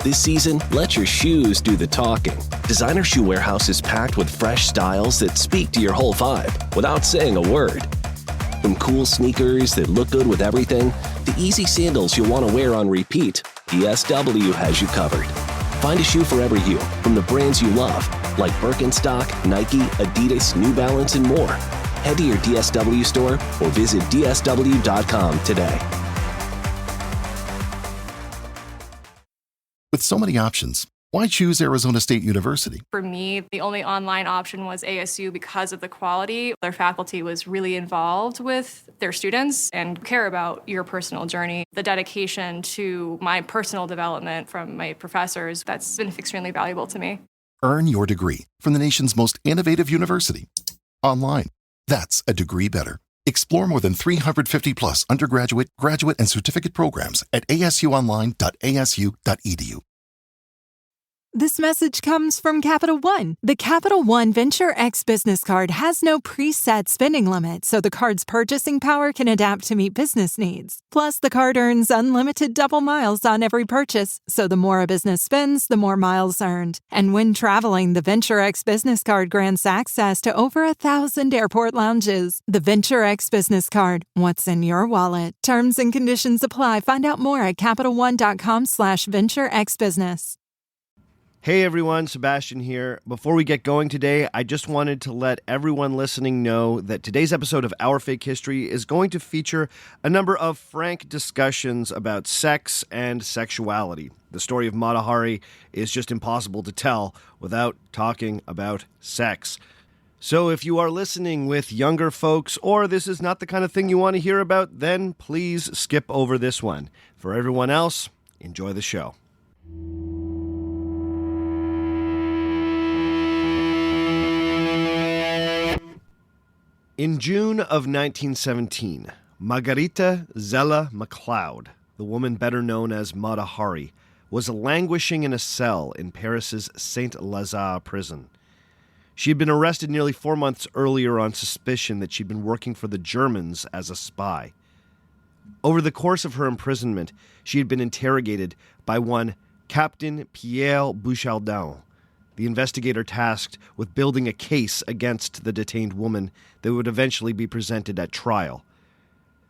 This season, let your shoes do the talking. Designer Shoe Warehouse is packed with fresh styles that speak to your whole vibe without saying a word. From cool sneakers that look good with everything, to easy sandals you'll want to wear on repeat, DSW has you covered. Find a shoe for every you, from the brands you love, like Birkenstock, Nike, Adidas, New Balance, and more. Head to your DSW store or visit dsw.com today. With so many options, why choose Arizona State University? For me, the only online option was ASU because of the quality. Their faculty was really involved with their students and care about your personal journey. The dedication to my personal development from my professors, that's been extremely valuable to me. Earn your degree from the nation's most innovative university. Online. That's a degree better. Explore more than 350 plus undergraduate, graduate, and certificate programs at asuonline.asu.edu. This message comes from Capital One. The Capital One Venture X Business Card has no preset spending limit, so the card's purchasing power can adapt to meet business needs. Plus, the card earns unlimited double miles on every purchase, so the more a business spends, the more miles earned. And when traveling, the Venture X Business Card grants access to over 1,000 airport lounges. The Venture X Business Card. What's in your wallet? Terms and conditions apply. Find out more at CapitalOne.com/VentureXBusiness. Hey everyone, Sebastian here. Before we get going today, I just wanted to let everyone listening know that today's episode of Our Fake History is going to feature a number of frank discussions about sex and sexuality. The story of Mata Hari is just impossible to tell without talking about sex. So if you are listening with younger folks, or this is not the kind of thing you want to hear about, then please skip over this one. For everyone else, enjoy the show. In June of 1917, Margarita Zella MacLeod, the woman better known as Mata Hari, was languishing in a cell in Paris's Saint-Lazare prison. She had been arrested nearly 4 months earlier on suspicion that she'd been working for the Germans as a spy. Over the course of her imprisonment, she had been interrogated by one Captain Pierre Bouchardon, the investigator tasked with building a case against the detained woman that would eventually be presented at trial.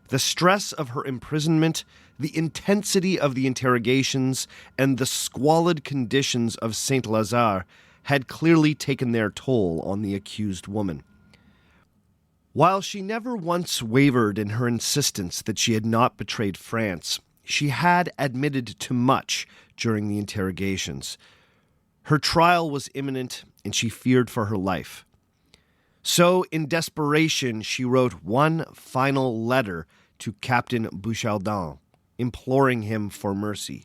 The stress of her imprisonment, the intensity of the interrogations, and the squalid conditions of Saint-Lazare had clearly taken their toll on the accused woman. While she never once wavered in her insistence that she had not betrayed France, she had admitted to much during the interrogations. Her trial was imminent, and she feared for her life. So, in desperation, she wrote one final letter to Captain Bouchardon, imploring him for mercy.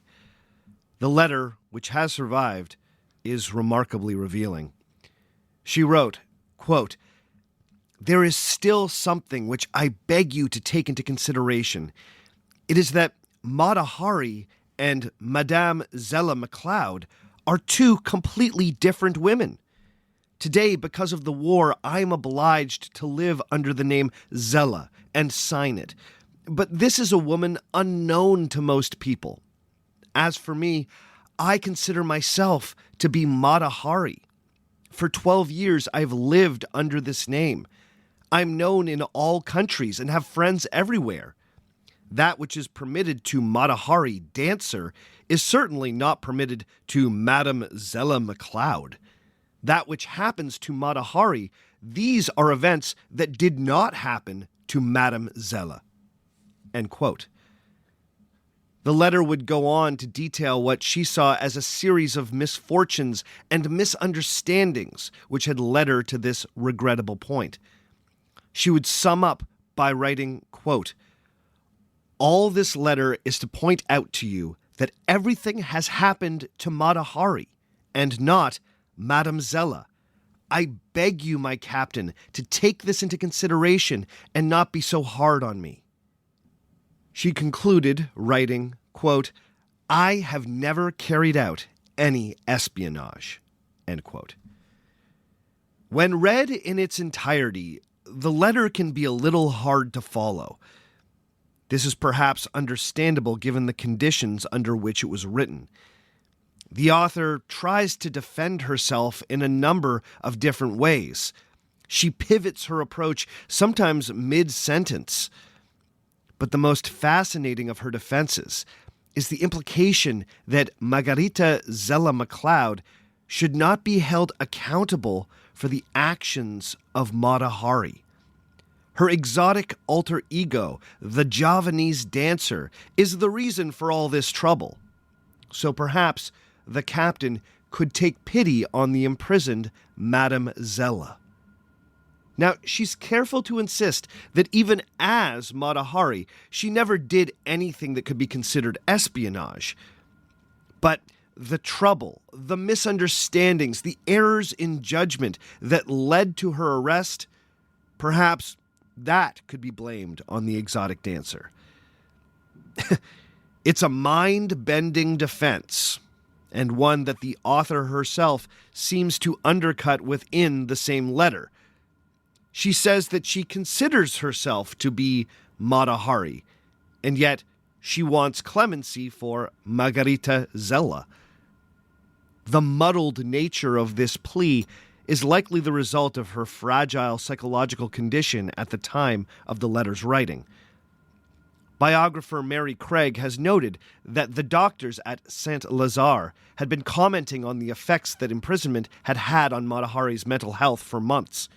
The letter, which has survived, is remarkably revealing. She wrote, quote, "There is still something which I beg you to take into consideration. It is that Mata Hari and Madame Zella MacLeod are two completely different women. Today, because of the war, I am obliged to live under the name Zella and sign it. But this is a woman unknown to most people. As for me, I consider myself to be Mata Hari. For 12 years, I've lived under this name. I'm known in all countries and have friends everywhere. That which is permitted to Mata Hari, dancer, is certainly not permitted to Madame Zella MacLeod. That which happens to Mata Hari, these are events that did not happen to Madame Zella." End quote. The letter would go on to detail what she saw as a series of misfortunes and misunderstandings which had led her to this regrettable point. She would sum up by writing, quote, "All this letter is to point out to you that everything has happened to Mata Hari and not Madame Zella. I beg you, my captain, to take this into consideration and not be so hard on me." She concluded, writing, quote, "I have never carried out any espionage," end quote. When read in its entirety, the letter can be a little hard to follow. This is perhaps understandable given the conditions under which it was written. The author tries to defend herself in a number of different ways. She pivots her approach, sometimes mid-sentence. But the most fascinating of her defenses is the implication that Margarita Zella MacLeod should not be held accountable for the actions of Mata Hari. Her exotic alter ego, the Javanese dancer, is the reason for all this trouble. So perhaps the captain could take pity on the imprisoned Madame Zella. Now, she's careful to insist that even as Mata Hari, she never did anything that could be considered espionage. But the trouble, the misunderstandings, the errors in judgment that led to her arrest, perhaps that could be blamed on the exotic dancer. It's a mind-bending defense, and one that the author herself seems to undercut within the same letter. She says that she considers herself to be Mata Hari, and yet she wants clemency for Margarita Zella. The muddled nature of this plea is likely the result of her fragile psychological condition at the time of the letter's writing. Biographer Mary Craig has noted that the doctors at Saint-Lazare had been commenting on the effects that imprisonment had had on Mata Hari's mental health for months.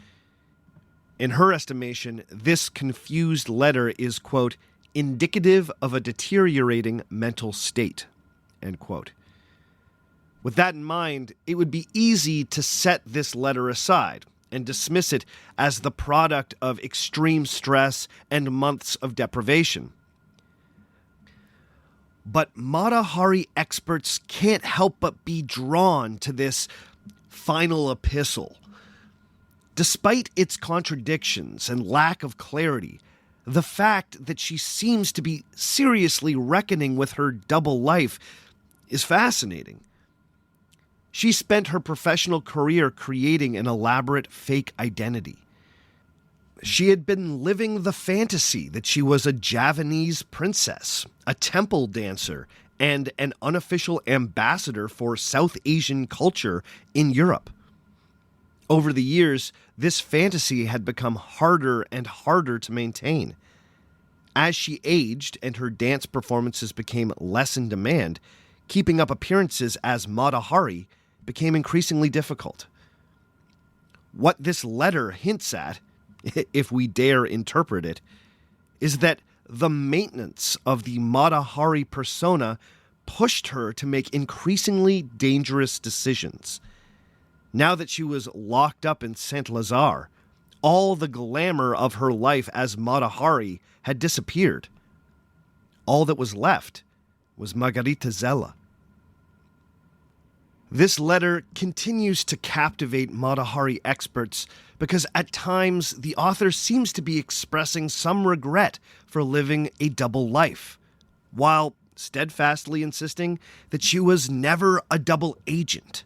In her estimation, this confused letter is, quote, indicative of a deteriorating mental state, end quote. With that in mind, it would be easy to set this letter aside and dismiss it as the product of extreme stress and months of deprivation. But Mata Hari experts can't help but be drawn to this final epistle. Despite its contradictions and lack of clarity, the fact that she seems to be seriously reckoning with her double life is fascinating. She spent her professional career creating an elaborate fake identity. She had been living the fantasy that she was a Javanese princess, a temple dancer, and an unofficial ambassador for South Asian culture in Europe. Over the years, this fantasy had become harder and harder to maintain. As she aged and her dance performances became less in demand, keeping up appearances as Mata Hari became increasingly difficult. What this letter hints at, if we dare interpret it, is that the maintenance of the Mata Hari persona pushed her to make increasingly dangerous decisions. Now that she was locked up in Saint-Lazare, all the glamour of her life as Mata Hari had disappeared. All that was left was Margarita Zella. This letter continues to captivate Mata Hari experts because at times the author seems to be expressing some regret for living a double life, while steadfastly insisting that she was never a double agent.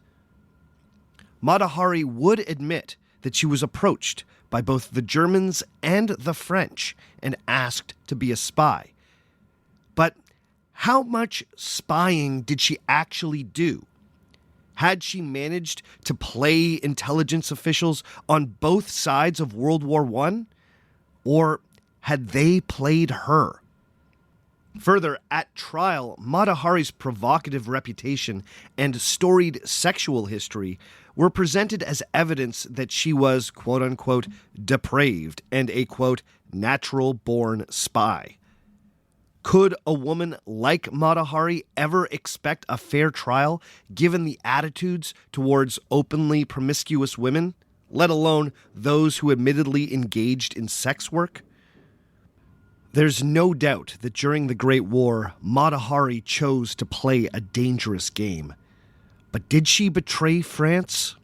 Mata Hari would admit that she was approached by both the Germans and the French and asked to be a spy. But how much spying did she actually do? Had she managed to play intelligence officials on both sides of World War I? Or had they played her? Further, at trial, Mata Hari's provocative reputation and storied sexual history were presented as evidence that she was, quote-unquote, depraved and a, quote, natural-born spy. Could a woman like Mata Hari ever expect a fair trial given the attitudes towards openly promiscuous women, let alone those who admittedly engaged in sex work? There's no doubt that during the Great War, Mata Hari chose to play a dangerous game. But did she betray France?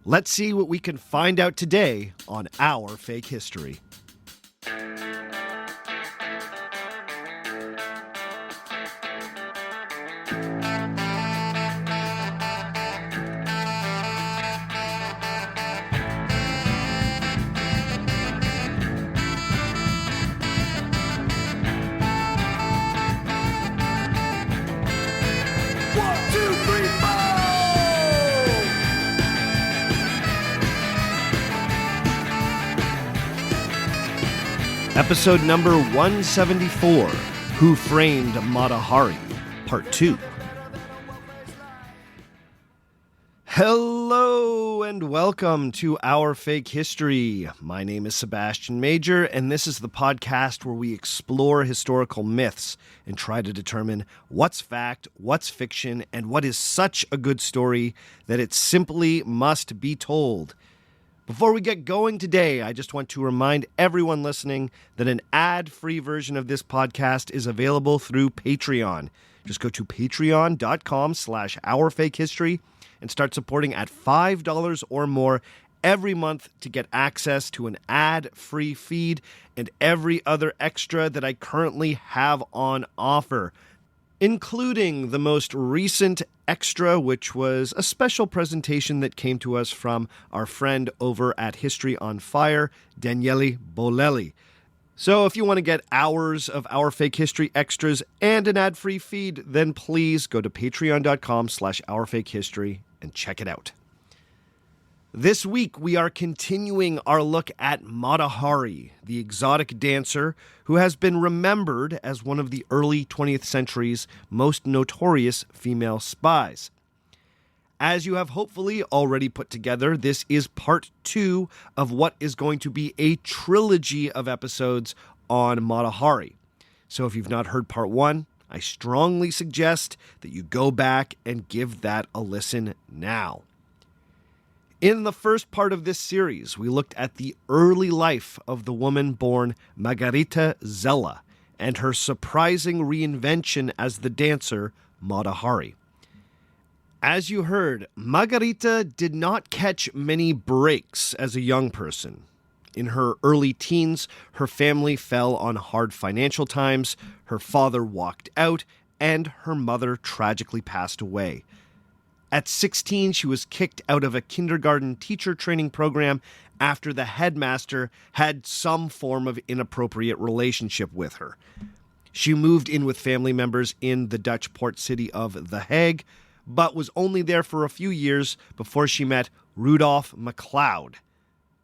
Let's see what we can find out today on Our Fake History. One, two, three. Episode number 174, Who Framed Mata Hari, Part 2. Hello and welcome to Our Fake History. My name is Sebastian Major, and this is the podcast where we explore historical myths and try to determine what's fact, what's fiction, and what is such a good story that it simply must be told. Before we get going today, I just want to remind everyone listening that an ad-free version of this podcast is available through Patreon. Just go to patreon.com/OurFakeHistory and start supporting at $5 or more every month to get access to an ad-free feed and every other extra that I currently have on offer, including the most recent extra, which was a special presentation that came to us from our friend over at History on Fire, Daniele Bolelli. So if you want to get hours of Our Fake History extras and an ad-free feed, then please go to patreon.com/OurFakeHistory and check it out. This week, we are continuing our look at Mata Hari, the exotic dancer who has been remembered as one of the early 20th century's most notorious female spies. As you have hopefully already put together, this is part 2 of what is going to be a trilogy of episodes on Mata Hari. So if you've not heard part 1, I strongly suggest that you go back and give that a listen now. In the first part of this series, we looked at the early life of the woman born Margarita Zella and her surprising reinvention as the dancer Mata Hari. As you heard, Margarita did not catch many breaks as a young person. In her early teens, her family fell on hard financial times, her father walked out, and her mother tragically passed away. At 16, she was kicked out of a kindergarten teacher training program after the headmaster had some form of inappropriate relationship with her. She moved in with family members in the Dutch port city of The Hague, but was only there for a few years before she met Rudolf MacLeod.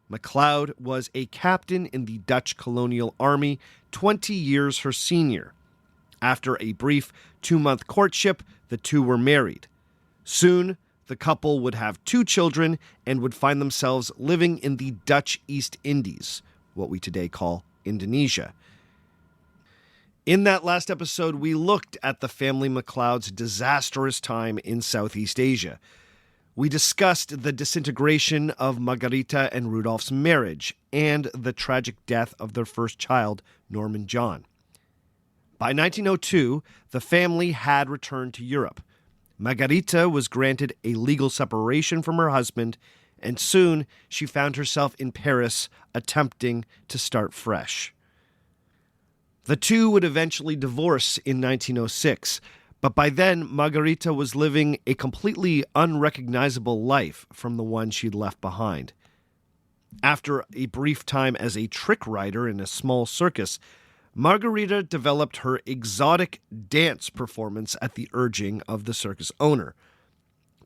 MacLeod was a captain in the Dutch colonial army, 20 years her senior. After a brief 2-month courtship, the two were married. Soon, the couple would have 2 children and would find themselves living in the Dutch East Indies, what we today call Indonesia. In that last episode, we looked at the family MacLeod's disastrous time in Southeast Asia. We discussed the disintegration of Margarita and Rudolph's marriage and the tragic death of their first child, Norman John. By 1902, the family had returned to Europe. Margarita was granted a legal separation from her husband, and soon she found herself in Paris attempting to start fresh. The two would eventually divorce in 1906, but by then Margarita was living a completely unrecognizable life from the one she'd left behind. After a brief time as a trick rider in a small circus, Margarita developed her exotic dance performance at the urging of the circus owner.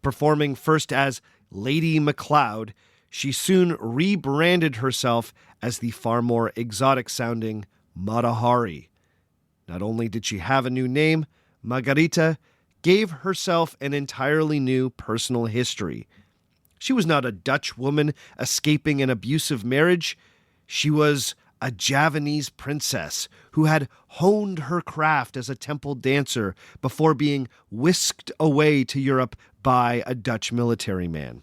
Performing first as Lady MacLeod, she soon rebranded herself as the far more exotic-sounding Mata Hari. Not only did she have a new name, Margarita gave herself an entirely new personal history. She was not a Dutch woman escaping an abusive marriage. She was a Javanese princess who had honed her craft as a temple dancer before being whisked away to Europe by a Dutch military man.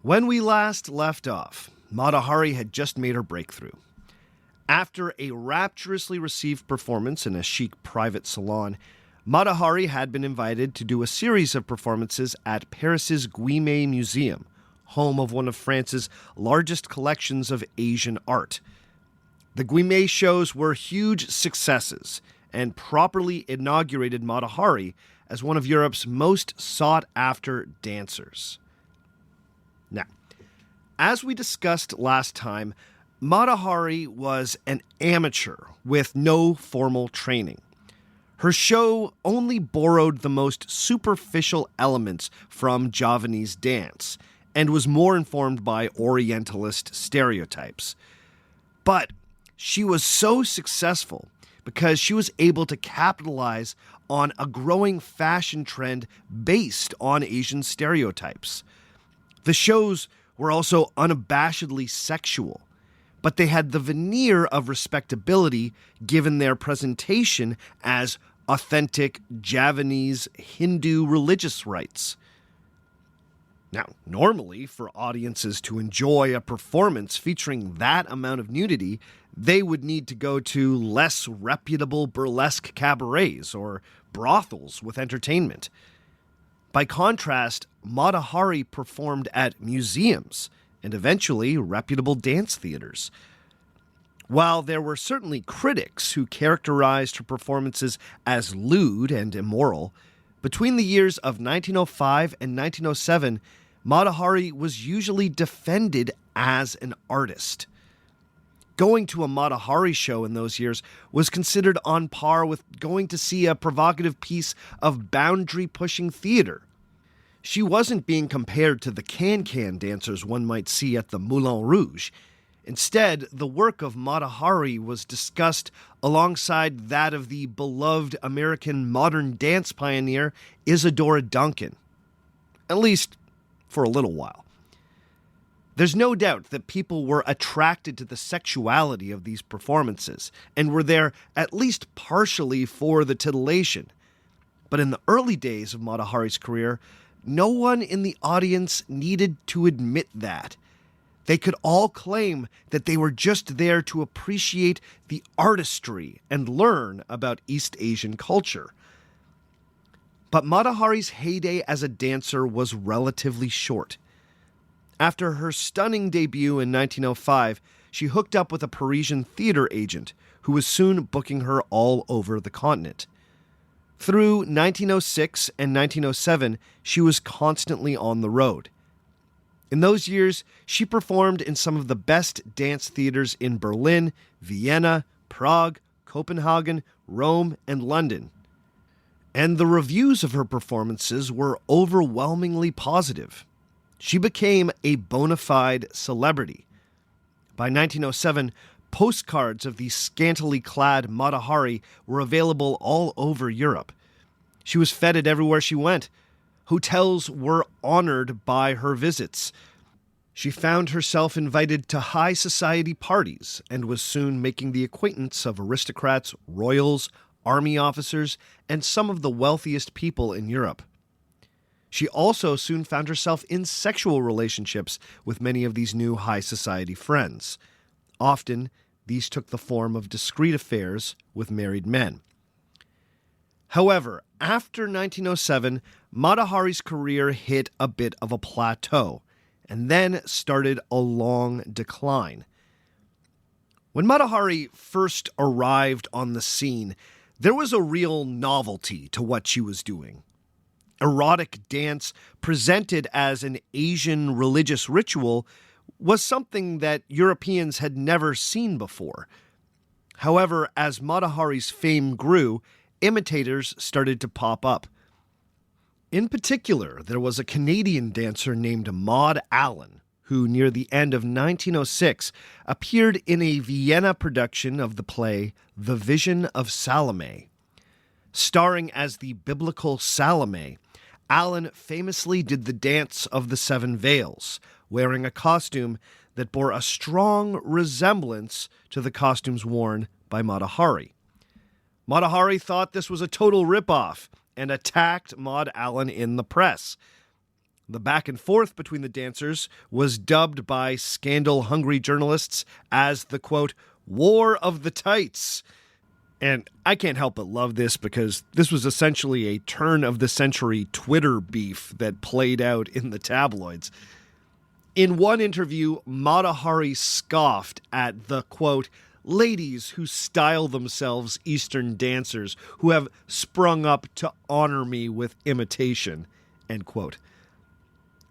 When we last left off, Mata Hari had just made her breakthrough. After a rapturously received performance in a chic private salon, Mata Hari had been invited to do a series of performances at Paris's Guimet Museum, home of one of France's largest collections of Asian art. The Guimet shows were huge successes and properly inaugurated Mata Hari as one of Europe's most sought-after dancers. Now, as we discussed last time, Mata Hari was an amateur with no formal training. Her show only borrowed the most superficial elements from Javanese dance and was more informed by Orientalist stereotypes. But She was so successful because she was able to capitalize on a growing fashion trend based on Asian stereotypes. The shows were also unabashedly sexual, but they had the veneer of respectability given their presentation as authentic Javanese Hindu religious rites. Now, normally, for audiences to enjoy a performance featuring that amount of nudity, they would need to go to less reputable burlesque cabarets or brothels with entertainment. By contrast, Mata Hari performed at museums and eventually reputable dance theaters. While there were certainly critics who characterized her performances as lewd and immoral, between the years of 1905 and 1907, Mata Hari was usually defended as an artist. Going to a Mata Hari show in those years was considered on par with going to see a provocative piece of boundary-pushing theater. She wasn't being compared to the can-can dancers one might see at the Moulin Rouge. Instead, the work of Mata Hari was discussed alongside that of the beloved American modern dance pioneer Isadora Duncan. At least for a little while. There's no doubt that people were attracted to the sexuality of these performances and were there at least partially for the titillation. But in the early days of Mata Hari's career, no one in the audience needed to admit that. They could all claim that they were just there to appreciate the artistry and learn about East Asian culture. But Mata Hari's heyday as a dancer was relatively short. After her stunning debut in 1905, she hooked up with a Parisian theater agent who was soon booking her all over the continent. Through 1906 and 1907, she was constantly on the road. In those years, she performed in some of the best dance theaters in Berlin, Vienna, Prague, Copenhagen, Rome, and London. And the reviews of her performances were overwhelmingly positive. She became a bona fide celebrity. By 1907, postcards of the scantily clad Mata Hari were available all over Europe. She was feted everywhere she went. Hotels were honored by her visits. She found herself invited to high society parties and was soon making the acquaintance of aristocrats, royals, army officers, and some of the wealthiest people in Europe. She also soon found herself in sexual relationships with many of these new high society friends. Often, these took the form of discreet affairs with married men. However, after 1907, Mata Hari's career hit a bit of a plateau, and then started a long decline. When Mata Hari first arrived on the scene, there was a real novelty to what she was doing. Erotic dance presented as an Asian religious ritual was something that Europeans had never seen before. However, as Mata Hari's fame grew, imitators started to pop up. In particular, there was a Canadian dancer named Maud Allen, who near the end of 1906 appeared in a Vienna production of the play The Vision of Salome. Starring as the biblical Salome, Allen famously did the dance of the seven veils, wearing a costume that bore a strong resemblance to the costumes worn by Mata Hari. Mata Hari thought this was a total ripoff and attacked Maud Allen in the press. The back and forth between the dancers was dubbed by scandal-hungry journalists as the, quote, War of the Tights. And I can't help but love this because this was essentially a turn-of-the-century Twitter beef that played out in the tabloids. In one interview, Mata Hari scoffed at the, quote, ladies who style themselves Eastern dancers who have sprung up to honor me with imitation, end quote.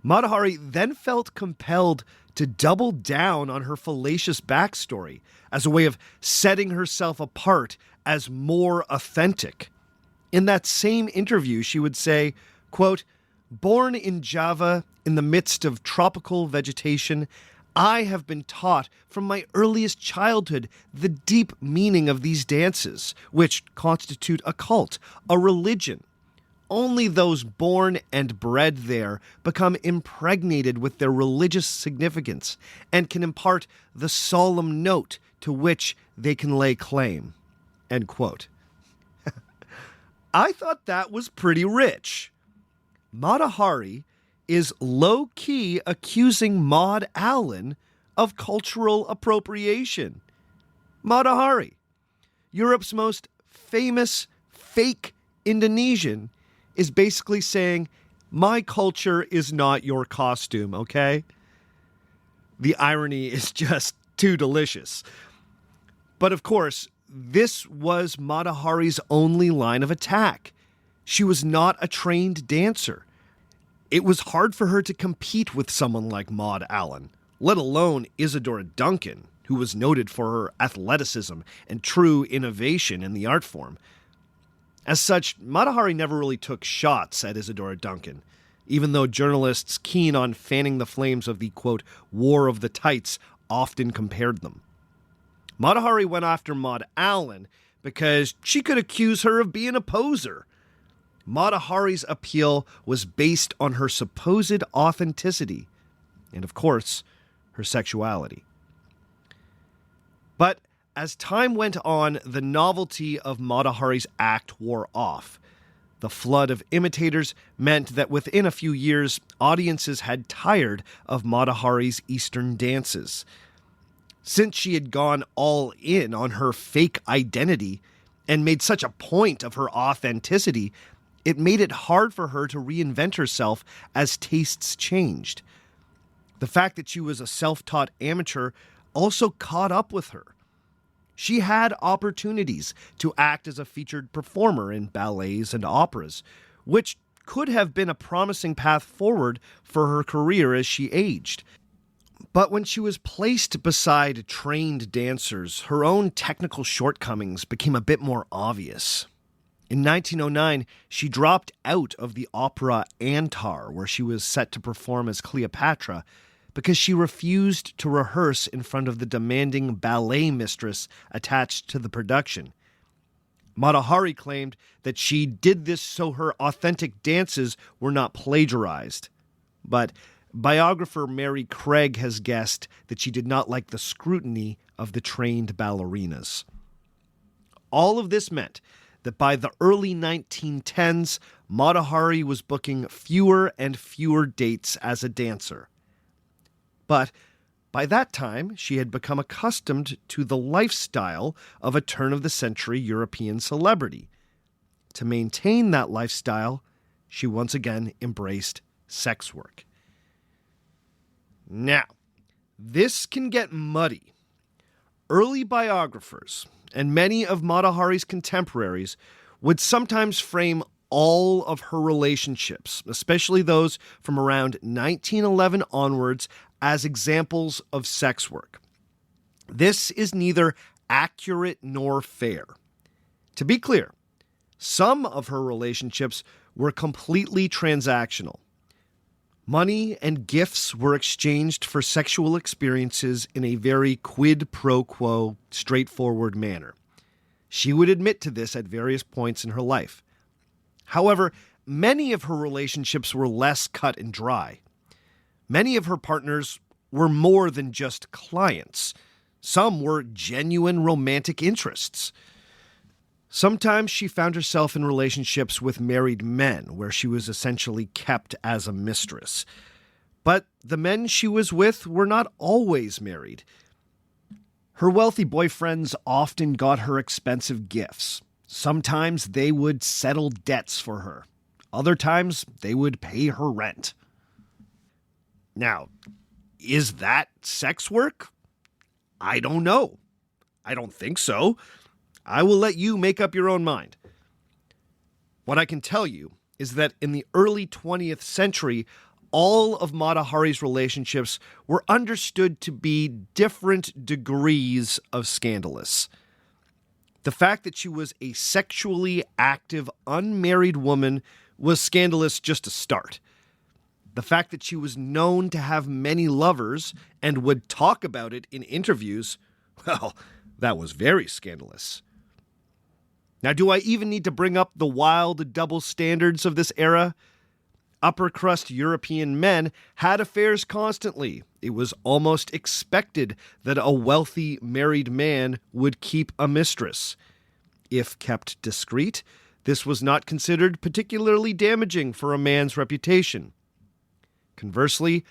Mata Hari then felt compelled to double down on her fallacious backstory as a way of setting herself apart as more authentic. In that same interview, she would say, quote, born in Java in the midst of tropical vegetation, I have been taught from my earliest childhood the deep meaning of these dances, which constitute a cult, a religion. Only those born and bred there become impregnated with their religious significance and can impart the solemn note to which they can lay claim." End quote. I thought that was pretty rich. Mata Hari is low-key accusing Maud Allan of cultural appropriation. Mata Hari, Europe's most famous fake Indonesian, is basically saying, my culture is not your costume, okay? The irony is just too delicious. But of course, this was Mata Hari's only line of attack. She was not a trained dancer. It was hard for her to compete with someone like Maud Allan, let alone Isadora Duncan, who was noted for her athleticism and true innovation in the art form. As such, Mata Hari never really took shots at Isadora Duncan, even though journalists keen on fanning the flames of the, quote, War of the Tights often compared them. Mata Hari went after Maud Allan because she could accuse her of being a poser. Mata Hari's appeal was based on her supposed authenticity and, of course, her sexuality. But as time went on, the novelty of Mata Hari's act wore off. The flood of imitators meant that within a few years, audiences had tired of Mata Hari's Eastern dances. Since she had gone all in on her fake identity and made such a point of her authenticity, it made it hard for her to reinvent herself as tastes changed. The fact that she was a self-taught amateur also caught up with her. She had opportunities to act as a featured performer in ballets and operas, which could have been a promising path forward for her career as she aged. But when she was placed beside trained dancers, her own technical shortcomings became a bit more obvious. In 1909, she dropped out of the opera Antar, where she was set to perform as Cleopatra, because she refused to rehearse in front of the demanding ballet mistress attached to the production. Mata Hari claimed that she did this so her authentic dances were not plagiarized. But biographer Mary Craig has guessed that she did not like the scrutiny of the trained ballerinas. All of this meant that by the early 1910s, Mata Hari was booking fewer and fewer dates as a dancer. But by that time, she had become accustomed to the lifestyle of a turn-of-the-century European celebrity. To maintain that lifestyle, she once again embraced sex work. Now, this can get muddy. Early biographers, and many of Mata Hari's contemporaries, would sometimes frame all of her relationships, especially those from around 1911 onwards, as examples of sex work. This is neither accurate nor fair. To be clear, some of her relationships were completely transactional. Money and gifts were exchanged for sexual experiences in a very quid pro quo, straightforward manner. She would admit to this at various points in her life. However, many of her relationships were less cut and dry. Many of her partners were more than just clients. Some were genuine romantic interests. Sometimes she found herself in relationships with married men, where she was essentially kept as a mistress. But the men she was with were not always married. Her wealthy boyfriends often got her expensive gifts. Sometimes they would settle debts for her. Other times, they would pay her rent. Now, is that sex work? I don't know. I don't think so. I will let you make up your own mind. What I can tell you is that in the early 20th century, all of Mata Hari's relationships were understood to be different degrees of scandalous. The fact that she was a sexually active, unmarried woman was scandalous just to start. The fact that she was known to have many lovers and would talk about it in interviews, well, that was very scandalous. Now, do I even need to bring up the wild double standards of this era? Upper crust European men had affairs constantly. It was almost expected that a wealthy married man would keep a mistress. If kept discreet, this was not considered particularly damaging for a man's reputation. Conversely,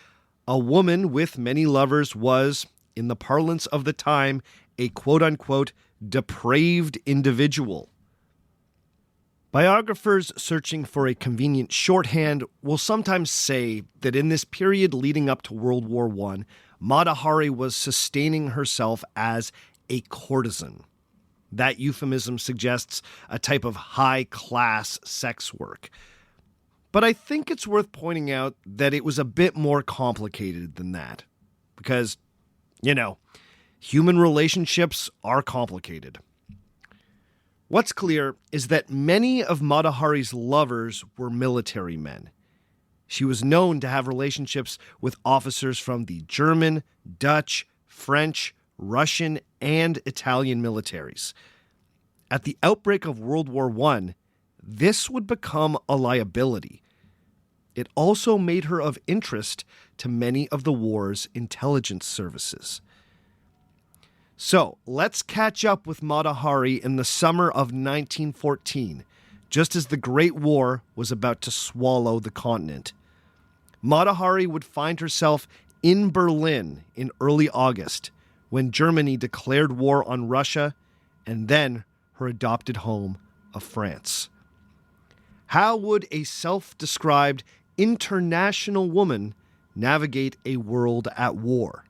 a woman with many lovers was, in the parlance of the time, a quote-unquote depraved individual. Biographers searching for a convenient shorthand will sometimes say that in this period leading up to World War I, Mata Hari was sustaining herself as a courtesan. That euphemism suggests a type of high-class sex work. But I think it's worth pointing out that it was a bit more complicated than that. Because, human relationships are complicated. What's clear is that many of Mata Hari's lovers were military men. She was known to have relationships with officers from the German, Dutch, French, Russian, and Italian militaries. At the outbreak of World War I, this would become a liability. It also made her of interest to many of the war's intelligence services. So, let's catch up with Mata Hari in the summer of 1914, just as the Great War was about to swallow the continent. Mata Hari would find herself in Berlin in early August, when Germany declared war on Russia, and then her adopted home of France. How would a self-described international woman navigate a world at war?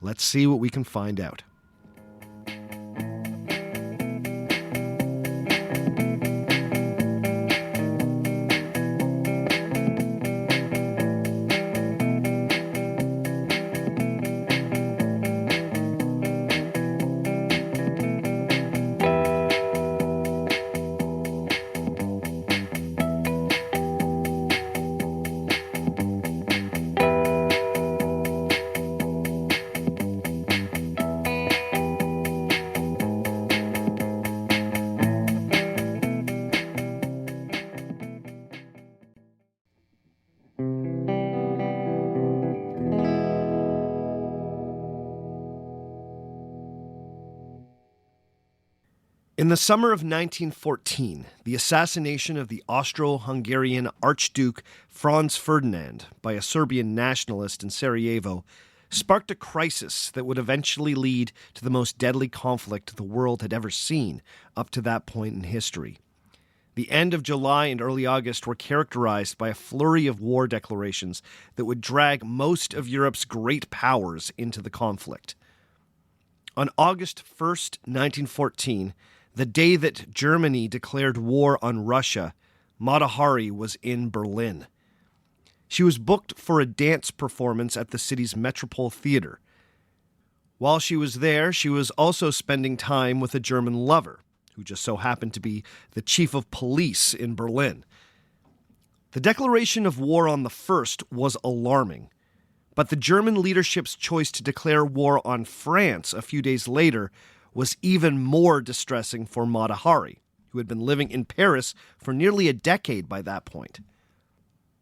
Let's see what we can find out. In the summer of 1914, the assassination of the Austro-Hungarian Archduke Franz Ferdinand by a Serbian nationalist in Sarajevo sparked a crisis that would eventually lead to the most deadly conflict the world had ever seen up to that point in history. The end of July and early August were characterized by a flurry of war declarations that would drag most of Europe's great powers into the conflict. On August 1st, 1914, the day that Germany declared war on Russia, Mata Hari was in Berlin. She was booked for a dance performance at the city's Metropole Theater. While she was there, she was also spending time with a German lover, who just so happened to be the chief of police in Berlin. The declaration of war on the 1st was alarming, but the German leadership's choice to declare war on France a few days later was even more distressing for Mata Hari, who had been living in Paris for nearly a decade by that point.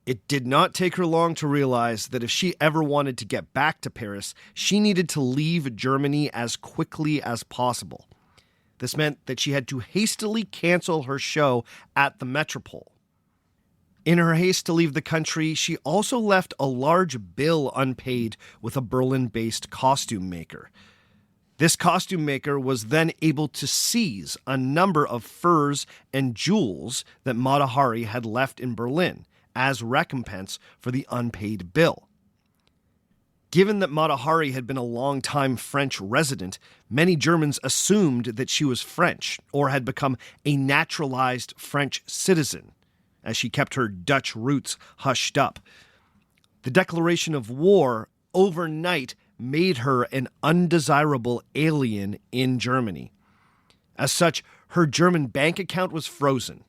It did not take her long to realize that if she ever wanted to get back to Paris, she needed to leave Germany as quickly as possible. This meant that she had to hastily cancel her show at the Metropole. In her haste to leave the country, she also left a large bill unpaid with a Berlin-based costume maker. This costume maker was then able to seize a number of furs and jewels that Mata Hari had left in Berlin as recompense for the unpaid bill. Given that Mata Hari had been a long-time French resident, many Germans assumed that she was French or had become a naturalized French citizen, as she kept her Dutch roots hushed up. The declaration of war overnight made her an undesirable alien in Germany. As such, her German bank account was frozen.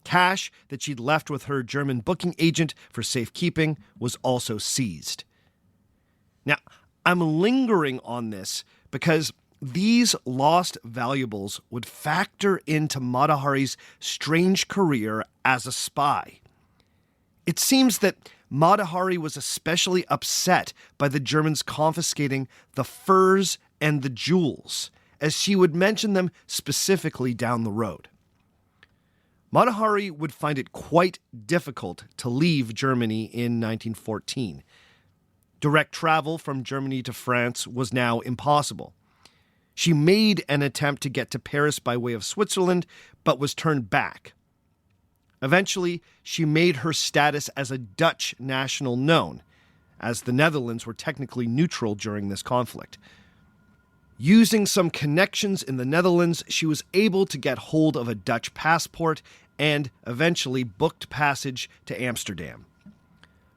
Cash that she'd left with her German booking agent for safekeeping was also seized. Now, I'm lingering on this because these lost valuables would factor into Mata Hari's strange career as a spy. It seems that Mata Hari was especially upset by the Germans confiscating the furs and the jewels, as she would mention them specifically down the road. Mata Hari would find it quite difficult to leave Germany in 1914. Direct travel from Germany to France was now impossible. She made an attempt to get to Paris by way of Switzerland, but was turned back. Eventually, she made her status as a Dutch national known, as the Netherlands were technically neutral during this conflict. Using some connections in the Netherlands, she was able to get hold of a Dutch passport and eventually booked passage to Amsterdam.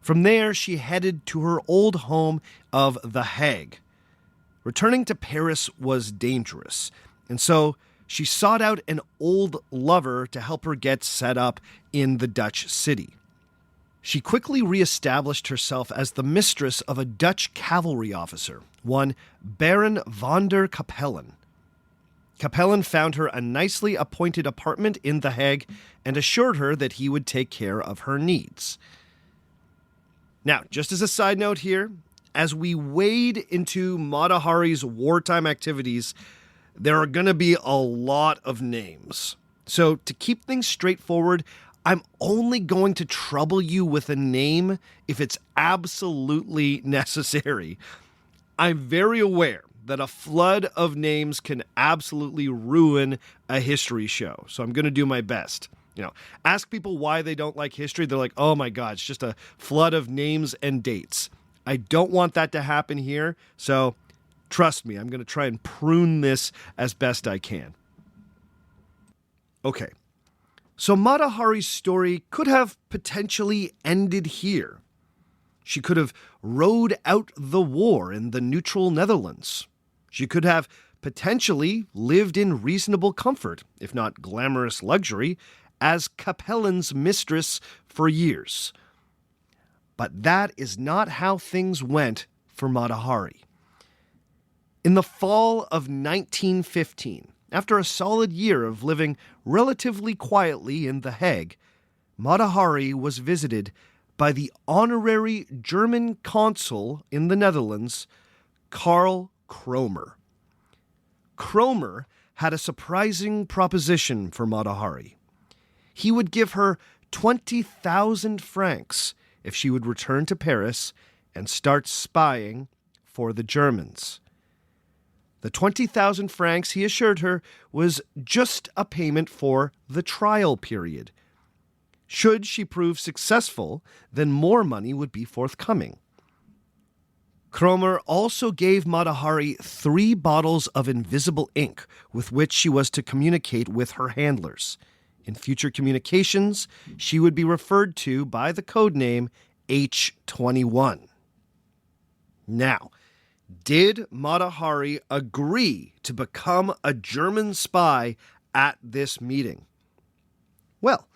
From there, she headed to her old home of The Hague. Returning to Paris was dangerous, and so she sought out an old lover to help her get set up in the Dutch city. She quickly reestablished herself as the mistress of a Dutch cavalry officer, one Baron van der Capellen. Capellen found her a nicely appointed apartment in The Hague and assured her that he would take care of her needs. Now, just as a side note here, as we wade into Mata Hari's wartime activities, there are going to be a lot of names. So to keep things straightforward, I'm only going to trouble you with a name if it's absolutely necessary. I'm very aware that a flood of names can absolutely ruin a history show, so I'm going to do my best. Ask people why they don't like history. They're like, oh my God, it's just a flood of names and dates. I don't want that to happen here, so trust me, I'm going to try and prune this as best I can. Okay, so Mata Hari's story could have potentially ended here. She could have rode out the war in the neutral Netherlands. She could have potentially lived in reasonable comfort, if not glamorous luxury, as Capellen's mistress for years. But that is not how things went for Mata Hari. In the fall of 1915, after a solid year of living relatively quietly in The Hague, Mata Hari was visited by the honorary German consul in the Netherlands, Karl Kromer. Kromer had a surprising proposition for Mata Hari. He would give her 20,000 francs if she would return to Paris and start spying for the Germans. The 20,000 francs, he assured her, was just a payment for the trial period. Should she prove successful, then more money would be forthcoming. Kromer also gave Mata Hari 3 bottles of invisible ink with which she was to communicate with her handlers. In future communications, she would be referred to by the codename H21. Now, did Mata Hari agree to become a German spy at this meeting? Well,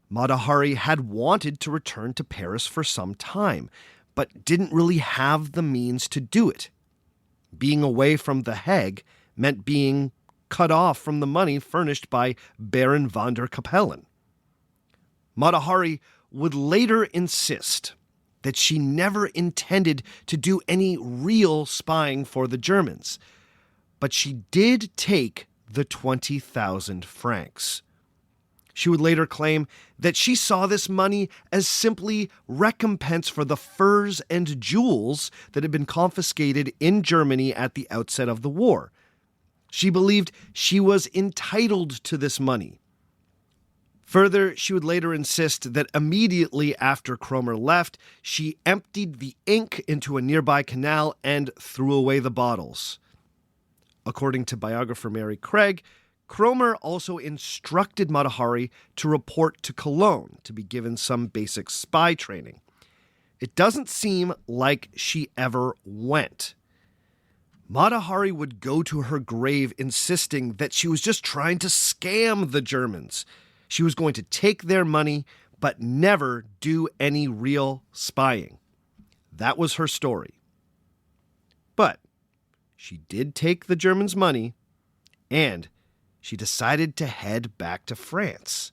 Mata Hari had wanted to return to Paris for some time, but didn't really have the means to do it. Being away from The Hague meant being cut off from the money furnished by Baron van der Capellen. Mata Hari would later insist that she never intended to do any real spying for the Germans, but she did take the 20,000 francs. She would later claim that she saw this money as simply recompense for the furs and jewels that had been confiscated in Germany at the outset of the war. She believed she was entitled to this money. Further, she would later insist that immediately after Kromer left, she emptied the ink into a nearby canal and threw away the bottles. According to biographer Mary Craig, Kromer also instructed Mata Hari to report to Cologne to be given some basic spy training. It doesn't seem like she ever went. Mata Hari would go to her grave insisting that she was just trying to scam the Germans. She was going to take their money, but never do any real spying. That was her story. But she did take the Germans' money, and she decided to head back to France.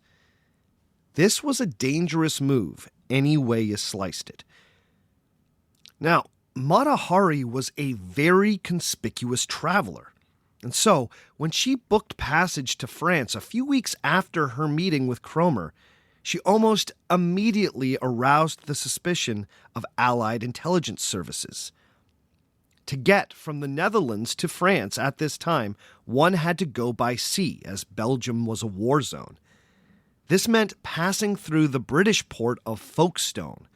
This was a dangerous move, any way you sliced it. Now, Mata Hari was a very conspicuous traveler. And so, when she booked passage to France a few weeks after her meeting with Cromer, she almost immediately aroused the suspicion of Allied intelligence services. To get from the Netherlands to France at this time, one had to go by sea, as Belgium was a war zone. This meant passing through the British port of Folkestone.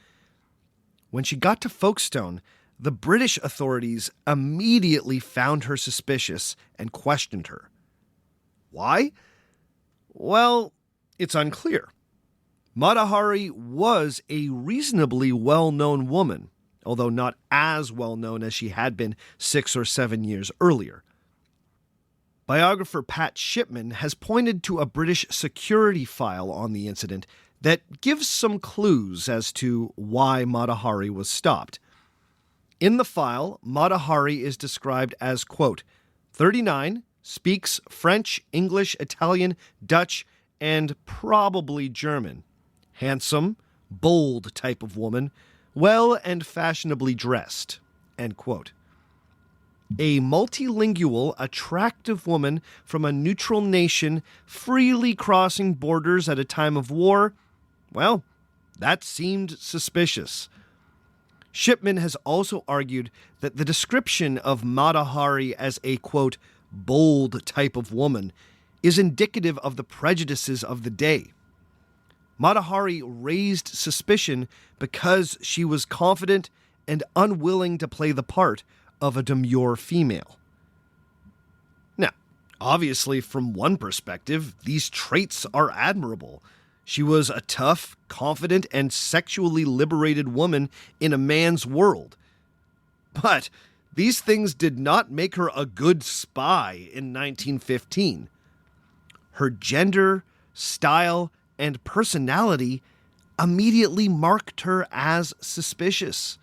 When she got to Folkestone, the British authorities immediately found her suspicious and questioned her. Why? Well, it's unclear. Mata Hari was a reasonably well-known woman, although not as well-known as she had been 6 or 7 years earlier. Biographer Pat Shipman has pointed to a British security file on the incident that gives some clues as to why Mata Hari was stopped. In the file, Mata Hari is described as, quote, 39, speaks French, English, Italian, Dutch, and probably German. Handsome, bold type of woman, well and fashionably dressed, end quote. A multilingual, attractive woman from a neutral nation freely crossing borders at a time of war, well, that seemed suspicious. Shipman has also argued that the description of Mata Hari as a, quote, bold type of woman is indicative of the prejudices of the day. Mata Hari raised suspicion because she was confident and unwilling to play the part of a demure female. Now, obviously, from one perspective, these traits are admirable. She was a tough, confident, and sexually liberated woman in a man's world. But these things did not make her a good spy in 1915. Her gender, style, and personality immediately marked her as suspicious.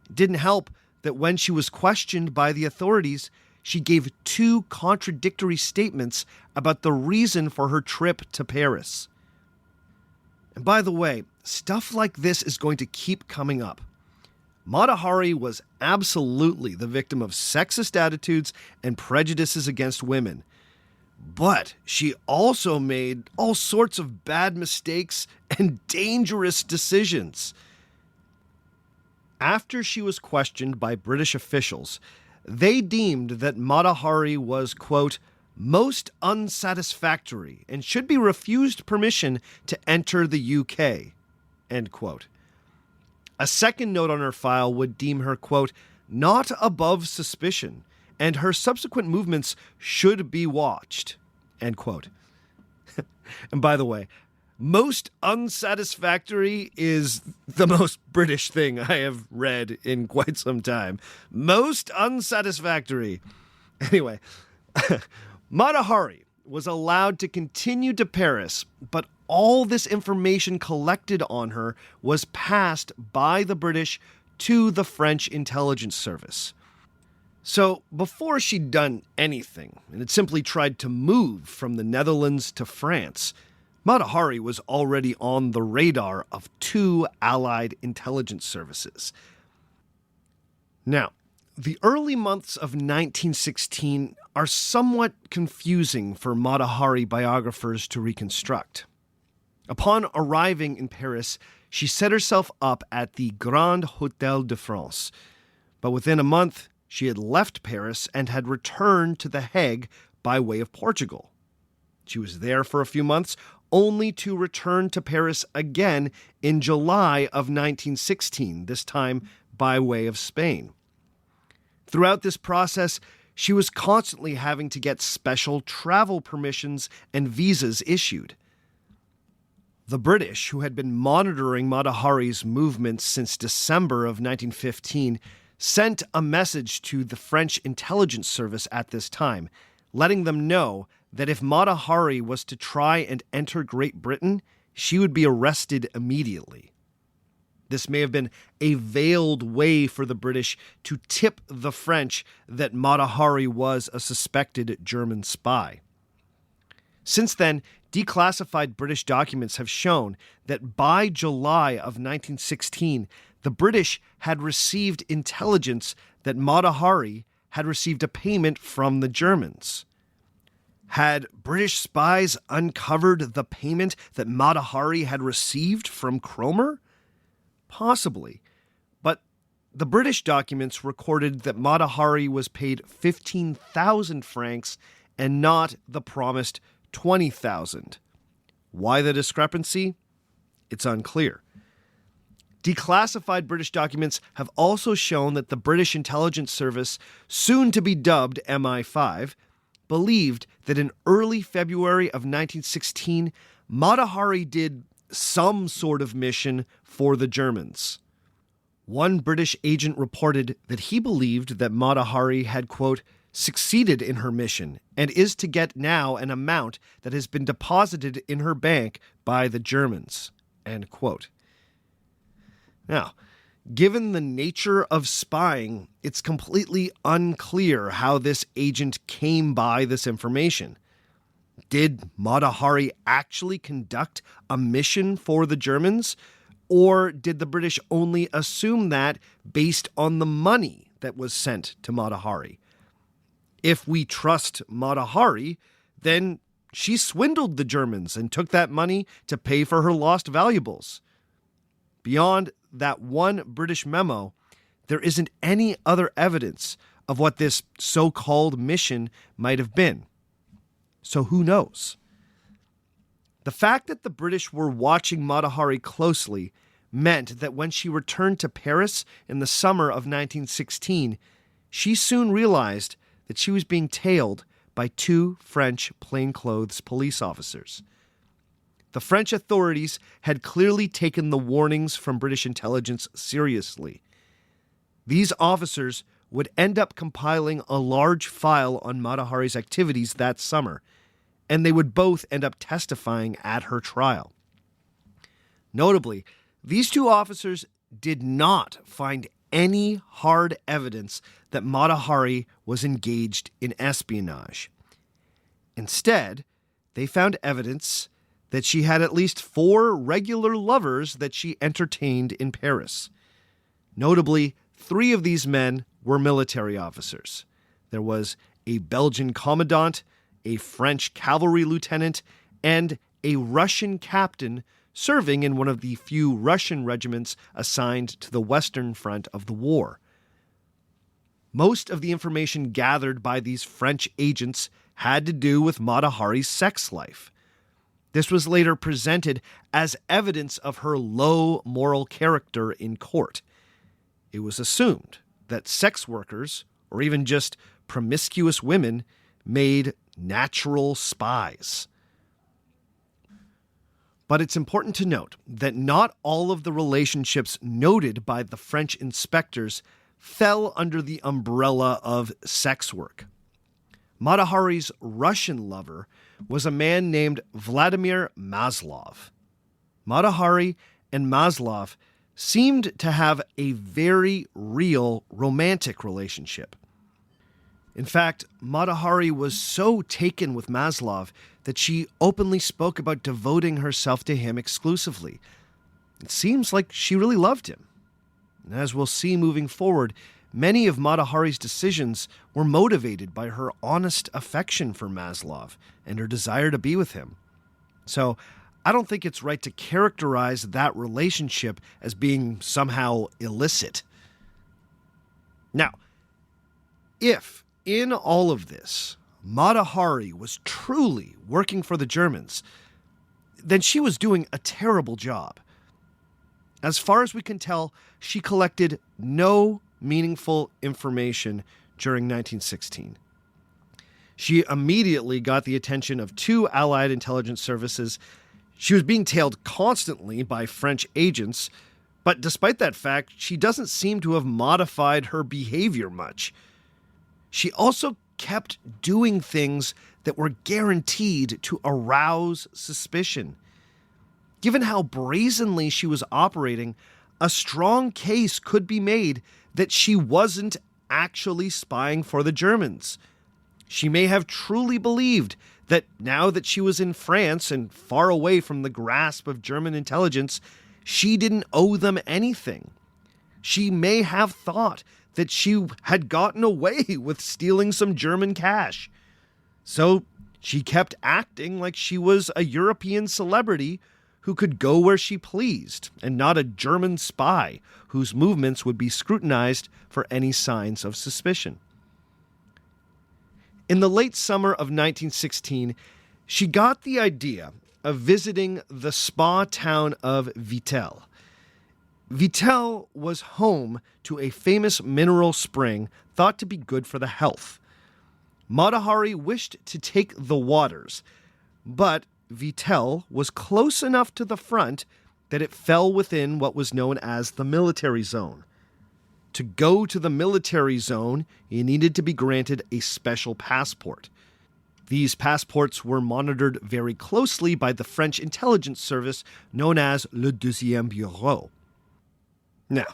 It didn't help that when she was questioned by the authorities, she gave 2 contradictory statements about the reason for her trip to Paris. And by the way, stuff like this is going to keep coming up. Mata Hari was absolutely the victim of sexist attitudes and prejudices against women. But she also made all sorts of bad mistakes and dangerous decisions. After she was questioned by British officials, they deemed that Mata Hari was, quote, most unsatisfactory and should be refused permission to enter the UK, end quote. A second note on her file would deem her, quote, not above suspicion, and her subsequent movements should be watched, end quote. And by the way, most unsatisfactory is the most British thing I have read in quite some time. Most unsatisfactory. Anyway, Mata Hari was allowed to continue to Paris, but all this information collected on her was passed by the British to the French intelligence service. So before she'd done anything and had simply tried to move from the Netherlands to France, Mata Hari was already on the radar of 2 Allied intelligence services. Now, the early months of 1916 are somewhat confusing for Mata Hari biographers to reconstruct. Upon arriving in Paris, she set herself up at the Grand Hôtel de France, but within a month, she had left Paris and had returned to The Hague by way of Portugal. She was there for a few months, only to return to Paris again in July of 1916, this time by way of Spain. Throughout this process, she was constantly having to get special travel permissions and visas issued. The British, who had been monitoring Mata Hari's movements since December of 1915, sent a message to the French intelligence service at this time, letting them know that if Mata Hari was to try and enter Great Britain, she would be arrested immediately. This may have been a veiled way for the British to tip the French that Mata Hari was a suspected German spy. Since then, declassified British documents have shown that by July of 1916, the British had received intelligence that Mata Hari had received a payment from the Germans. Had British spies uncovered the payment that Mata Hari had received from Cromer? Possibly. But the British documents recorded that Mata Hari was paid 15,000 francs and not the promised 20,000. Why the discrepancy? It's unclear. Declassified British documents have also shown that the British intelligence service, soon to be dubbed MI5, believed that in early February of 1916, Mata Hari did some sort of mission for the Germans. One British agent reported that he believed that Mata Hari had, quote, succeeded in her mission and is to get now an amount that has been deposited in her bank by the Germans, end quote. Now, given the nature of spying, it's completely unclear how this agent came by this information. Did Mata Hari actually conduct a mission for the Germans, or did the British only assume that based on the money that was sent to Mata Hari? If we trust Mata Hari, then she swindled the Germans and took that money to pay for her lost valuables. Beyond that one British memo, there isn't any other evidence of what this so-called mission might have been. So who knows? The fact that the British were watching Mata Hari closely meant that when she returned to Paris in the summer of 1916, she soon realized that she was being tailed by two French plainclothes police officers. The French authorities had clearly taken the warnings from British intelligence seriously. These officers would end up compiling a large file on Mata Hari's activities that summer, and they would both end up testifying at her trial. Notably, these two officers did not find any hard evidence that Mata Hari was engaged in espionage. Instead, they found evidence that she had at least 4 regular lovers that she entertained in Paris. Notably, 3 of these men were military officers. There was a Belgian commandant, a French cavalry lieutenant, and a Russian captain serving in one of the few Russian regiments assigned to the Western Front of the war. Most of the information gathered by these French agents had to do with Mata Hari's sex life. This was later presented as evidence of her low moral character in court. It was assumed that sex workers, or even just promiscuous women, made natural spies. But it's important to note that not all of the relationships noted by the French inspectors fell under the umbrella of sex work. Mata Hari's Russian lover was a man named Vladimir Maslov. Mata Hari and Maslov seemed to have a very real romantic relationship. In fact, Mata Hari was so taken with Maslov that she openly spoke about devoting herself to him exclusively. It seems like she really loved him. And as we'll see moving forward, many of Mata Hari's decisions were motivated by her honest affection for Maslov and her desire to be with him. So I don't think it's right to characterize that relationship as being somehow illicit. Now, if in all of this, Mata Hari was truly working for the Germans, then she was doing a terrible job. As far as we can tell, she collected no meaningful information during 1916. She immediately got the attention of 2 Allied intelligence services. She was being tailed constantly by French agents, but despite that fact, she doesn't seem to have modified her behavior much. She also kept doing things that were guaranteed to arouse suspicion. Given how brazenly she was operating, a strong case could be made that she wasn't actually spying for the Germans. She may have truly believed that now that she was in France and far away from the grasp of German intelligence, she didn't owe them anything. She may have thought that she had gotten away with stealing some German cash. So she kept acting like she was a European celebrity who could go where she pleased, and not a German spy whose movements would be scrutinized for any signs of suspicion. In the late summer of 1916, she got the idea of visiting the spa town of Vittel. Vittel was home to a famous mineral spring thought to be good for the health. Mata Hari wished to take the waters, but Vittel was close enough to the front that it fell within what was known as the military zone. To go to the military zone, you needed to be granted a special passport. These passports were monitored very closely by the French intelligence service known as le Deuxième Bureau. Now,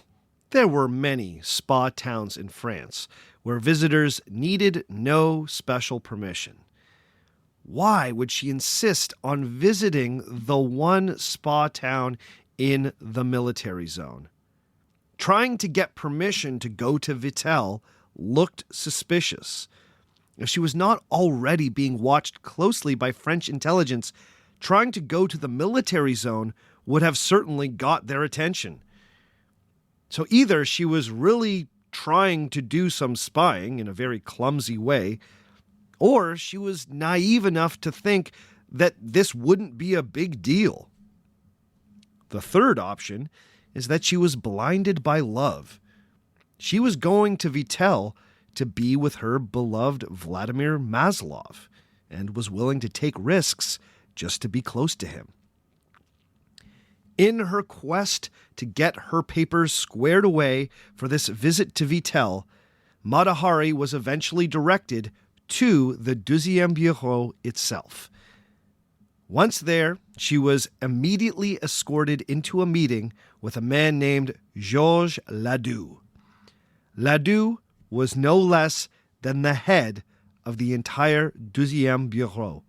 there were many spa towns in France where visitors needed no special permission. Why would she insist on visiting the one spa town in the military zone? Trying to get permission to go to Vittel looked suspicious. If she was not already being watched closely by French intelligence, trying to go to the military zone would have certainly got their attention. So either she was really trying to do some spying in a very clumsy way, or she was naive enough to think that this wouldn't be a big deal. The third option is that she was blinded by love. She was going to Vittel to be with her beloved Vladimir Maslov and was willing to take risks just to be close to him. In her quest to get her papers squared away for this visit to Vittel, Mata Hari was eventually directed to the Deuxième Bureau itself. Once there, she was immediately escorted into a meeting with a man named Georges Ladoux. Ladoux was no less than the head of the entire Deuxième Bureau.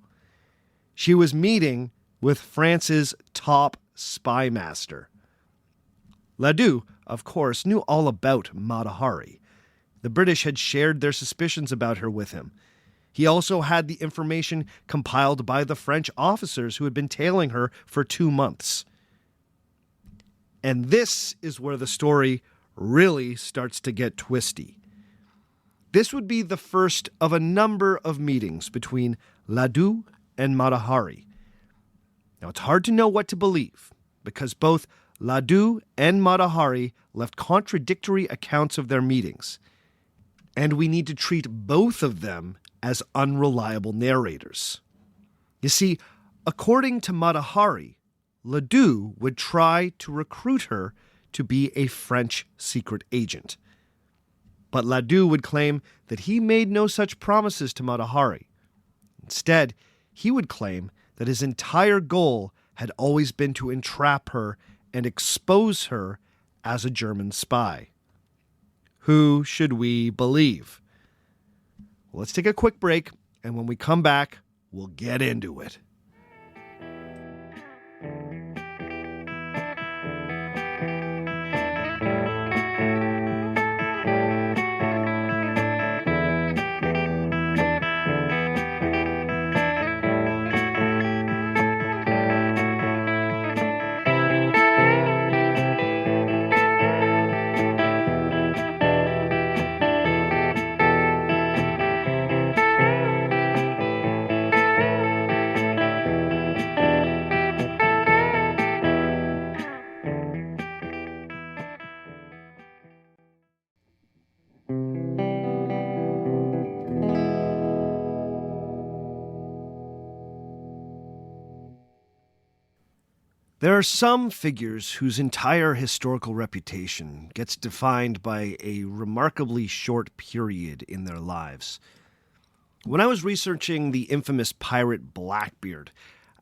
She was meeting with France's top spy master. Ladoux, of course, knew all about Mata Hari. The British had shared their suspicions about her with him. He also had the information compiled by the French officers who had been tailing her for 2 months. And this is where the story really starts to get twisty. This would be the first of a number of meetings between Ladoux and Mata Hari. Now, it's hard to know what to believe, because both Ladoux and Mata Hari left contradictory accounts of their meetings, and we need to treat both of them as unreliable narrators. You see, according to Mata Hari, Ladoux would try to recruit her to be a French secret agent. But Ladoux would claim that he made no such promises to Mata Hari. Instead, he would claim that his entire goal had always been to entrap her and expose her as a German spy. Who should we believe? Well, let's take a quick break, and when we come back, we'll get into it. There are some figures whose entire historical reputation gets defined by a remarkably short period in their lives. When I was researching the infamous pirate Blackbeard,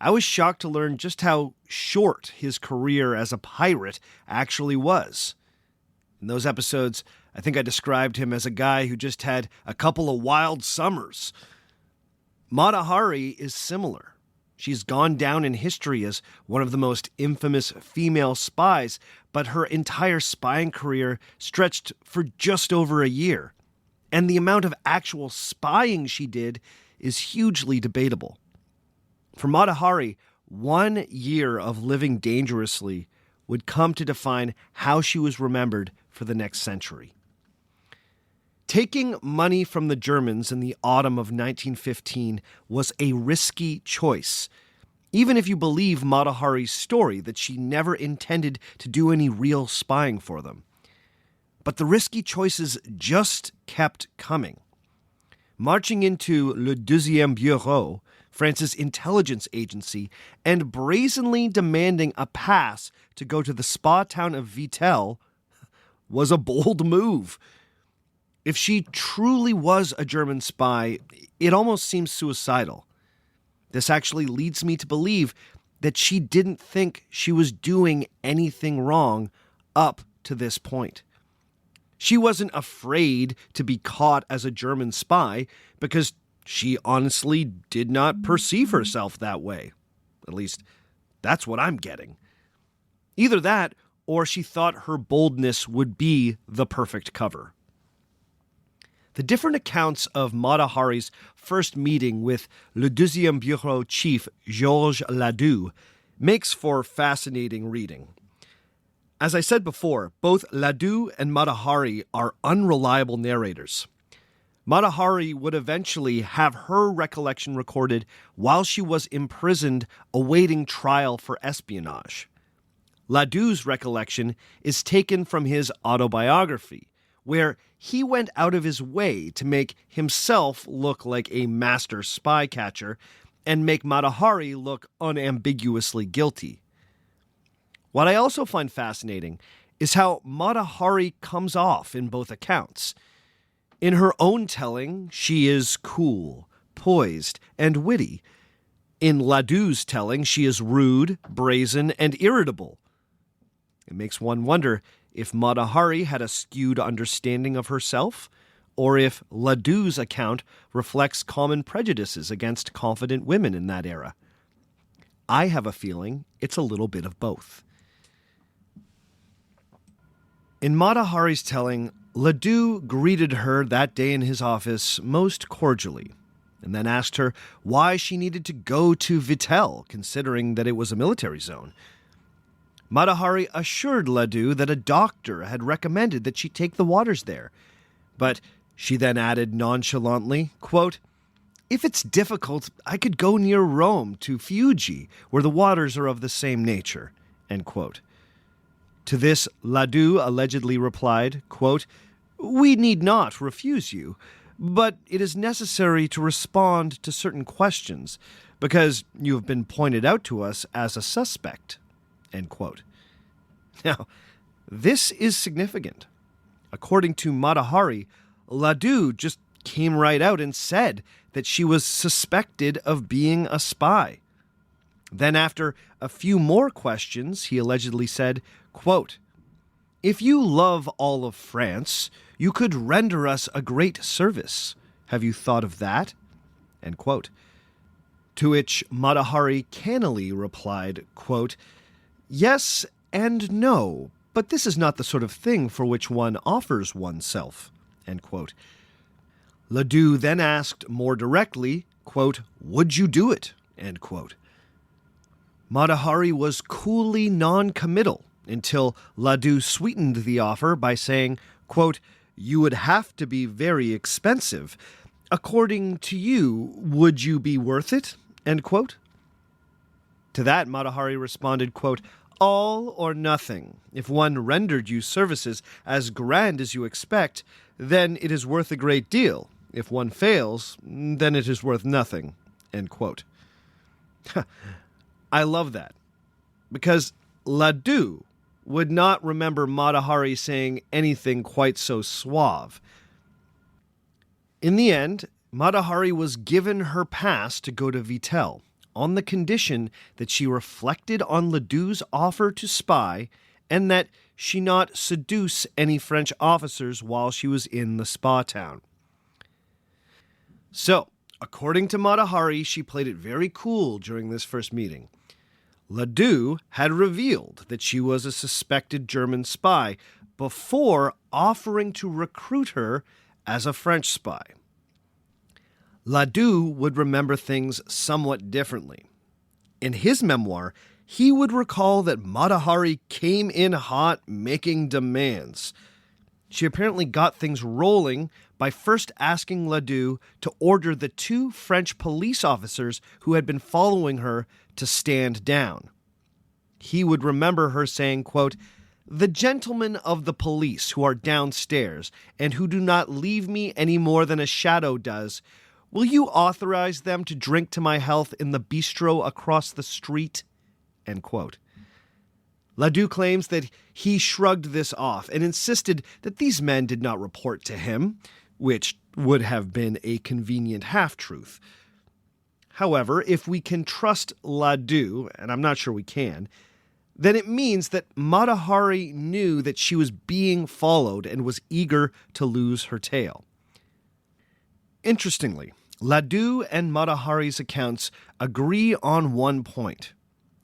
I was shocked to learn just how short his career as a pirate actually was. In those episodes, I think I described him as a guy who just had a couple of wild summers. Mata Hari is similar. She's gone down in history as one of the most infamous female spies, but her entire spying career stretched for just over a year. And the amount of actual spying she did is hugely debatable. For Mata Hari, 1 year of living dangerously would come to define how she was remembered for the next century. Taking money from the Germans in the autumn of 1915 was a risky choice, even if you believe Mata Hari's story that she never intended to do any real spying for them. But the risky choices just kept coming. Marching into Le Deuxième Bureau, France's intelligence agency, and brazenly demanding a pass to go to the spa town of Vittel was a bold move. If she truly was a German spy, it almost seems suicidal. This actually leads me to believe that she didn't think she was doing anything wrong up to this point. She wasn't afraid to be caught as a German spy because she honestly did not perceive herself that way. At least, that's what I'm getting. Either that, or she thought her boldness would be the perfect cover. The different accounts of Mata Hari's first meeting with Le Deuxième Bureau chief Georges Ladoux makes for fascinating reading. As I said before, both Ladoux and Mata Hari are unreliable narrators. Mata Hari would eventually have her recollection recorded while she was imprisoned awaiting trial for espionage. Ladoux's recollection is taken from his autobiography, where he went out of his way to make himself look like a master spy catcher and make Mata Hari look unambiguously guilty. What I also find fascinating is how Mata Hari comes off in both accounts. In her own telling, she is cool, poised, and witty. In Ladoux's telling, she is rude, brazen, and irritable. It makes one wonder if Mata Hari had a skewed understanding of herself, or if Ladoux's account reflects common prejudices against confident women in that era. I have a feeling it's a little bit of both. In Mata Hari's telling, Ladoux greeted her that day in his office most cordially, and then asked her why she needed to go to Vittel, considering that it was a military zone. Mata Hari assured Ladoux that a doctor had recommended that she take the waters there, but she then added nonchalantly, quote, "If it's difficult, I could go near Rome to Fiuggi, where the waters are of the same nature," end quote. To this, Ladoux allegedly replied, quote, "We need not refuse you, but it is necessary to respond to certain questions because you have been pointed out to us as a suspect," end quote. Now, this is significant. According to Mata Hari, Ladoux just came right out and said that she was suspected of being a spy. Then after a few more questions, he allegedly said, quote, "If you love all of France, you could render us a great service. Have you thought of that?" End quote. To which Mata Hari cannily replied, quote, "Yes and no, but this is not the sort of thing for which one offers oneself," end quote. Ladoux then asked more directly, quote, "Would you do it?" End quote. Mata Hari was coolly non-committal until Ladoux sweetened the offer by saying, quote, "You would have to be very expensive. According to you, would you be worth it?" End quote. To that, Mata Hari responded, quote, "All or nothing. If one rendered you services as grand as you expect, then it is worth a great deal. If one fails, then it is worth nothing." End quote. I love that, because Ladoux would not remember Mata Hari saying anything quite so suave. In the end, Mata Hari was given her pass to go to Vittel on the condition that she reflected on Ledoux's offer to spy and that she not seduce any French officers while she was in the spa town. So, according to Mata Hari, she played it very cool during this first meeting. Ledoux had revealed that she was a suspected German spy before offering to recruit her as a French spy. Ledoux would remember things somewhat differently. In his memoir, he would recall that Mata Hari came in hot, making demands. She apparently got things rolling by first asking Ledoux to order the 2 French police officers who had been following her to stand down. He would remember her saying, quote, "The gentlemen of the police who are downstairs and who do not leave me any more than a shadow does, will you authorize them to drink to my health in the bistro across the street?" End quote. Ledoux claims that he shrugged this off and insisted that these men did not report to him, which would have been a convenient half-truth. However, if we can trust Ledoux, and I'm not sure we can, then it means that Mata Hari knew that she was being followed and was eager to lose her tail. Interestingly, Ledoux and Mata Hari's accounts agree on one point,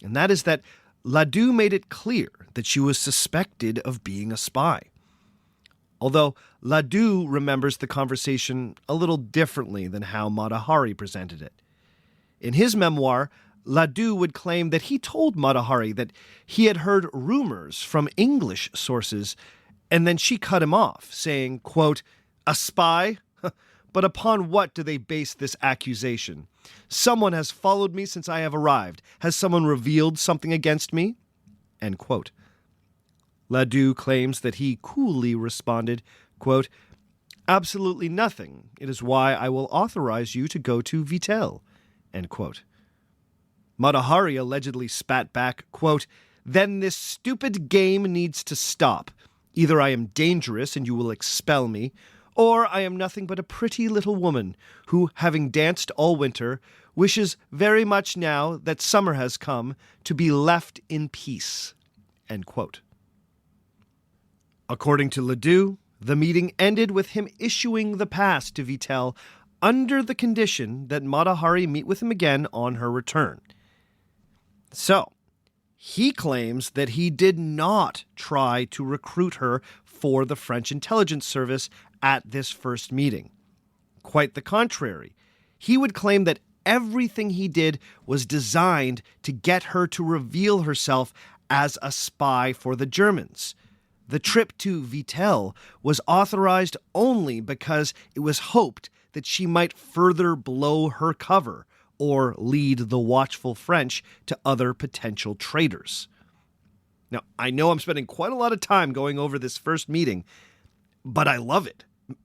and that is that Ledoux made it clear that she was suspected of being a spy. Although Ledoux remembers the conversation a little differently than how Mata Hari presented it. In his memoir, Ledoux would claim that he told Mata Hari that he had heard rumors from English sources, and then she cut him off, saying, quote, "A spy? But upon what do they base this accusation? Someone has followed me since I have arrived. Has someone revealed something against me?" End quote. Ledoux claims that he coolly responded, quote, "Absolutely nothing. It is why I will authorize you to go to Vittel." End quote. Mata Hari allegedly spat back, quote, "Then this stupid game needs to stop. Either I am dangerous and you will expel me, or I am nothing but a pretty little woman who, having danced all winter, wishes very much now that summer has come to be left in peace." End quote. According to Ledoux, the meeting ended with him issuing the pass to Vittel under the condition that Mata Hari meet with him again on her return. So, he claims that he did not try to recruit her for the French intelligence service at this first meeting. Quite the contrary. He would claim that everything he did was designed to get her to reveal herself as a spy for the Germans. The trip to Vittel was authorized only because it was hoped that she might further blow her cover or lead the watchful French to other potential traitors. Now, I know I'm spending quite a lot of time going over this first meeting, but I love it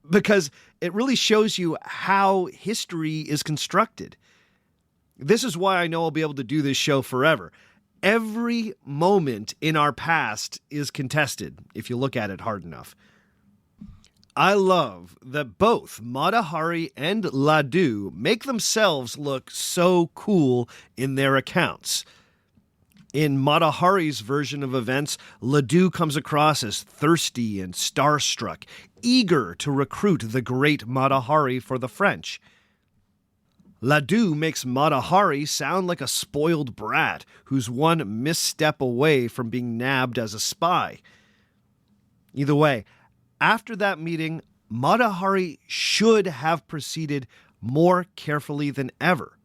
because it really shows you how history is constructed. This is why I know I'll be able to do this show forever. Every moment in our past is contested, if you look at it hard enough. I love that both Mata Hari and Ledoux make themselves look so cool in their accounts. In Mata Hari's version of events, Ledoux comes across as thirsty and starstruck, eager to recruit the great Mata Hari for the French. Ledoux makes Mata Hari sound like a spoiled brat who's one misstep away from being nabbed as a spy. Either way, after that meeting, Mata Hari should have proceeded more carefully than ever.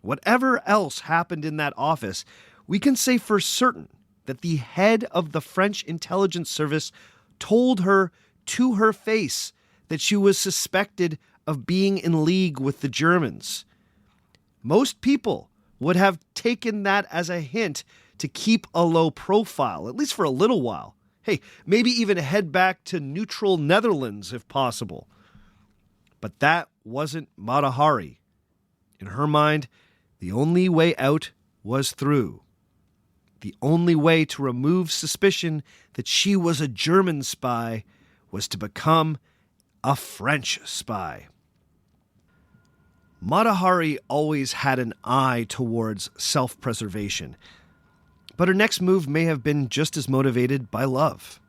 Whatever else happened in that office, we can say for certain that the head of the French intelligence service told her to her face that she was suspected of being in league with the Germans. Most people would have taken that as a hint to keep a low profile, at least for a little while. Hey, maybe even head back to neutral Netherlands if possible. But that wasn't Mata Hari. In her mind, the only way out was through. The only way to remove suspicion that she was a German spy was to become a French spy. Mata Hari always had an eye towards self-preservation, but her next move may have been just as motivated by love.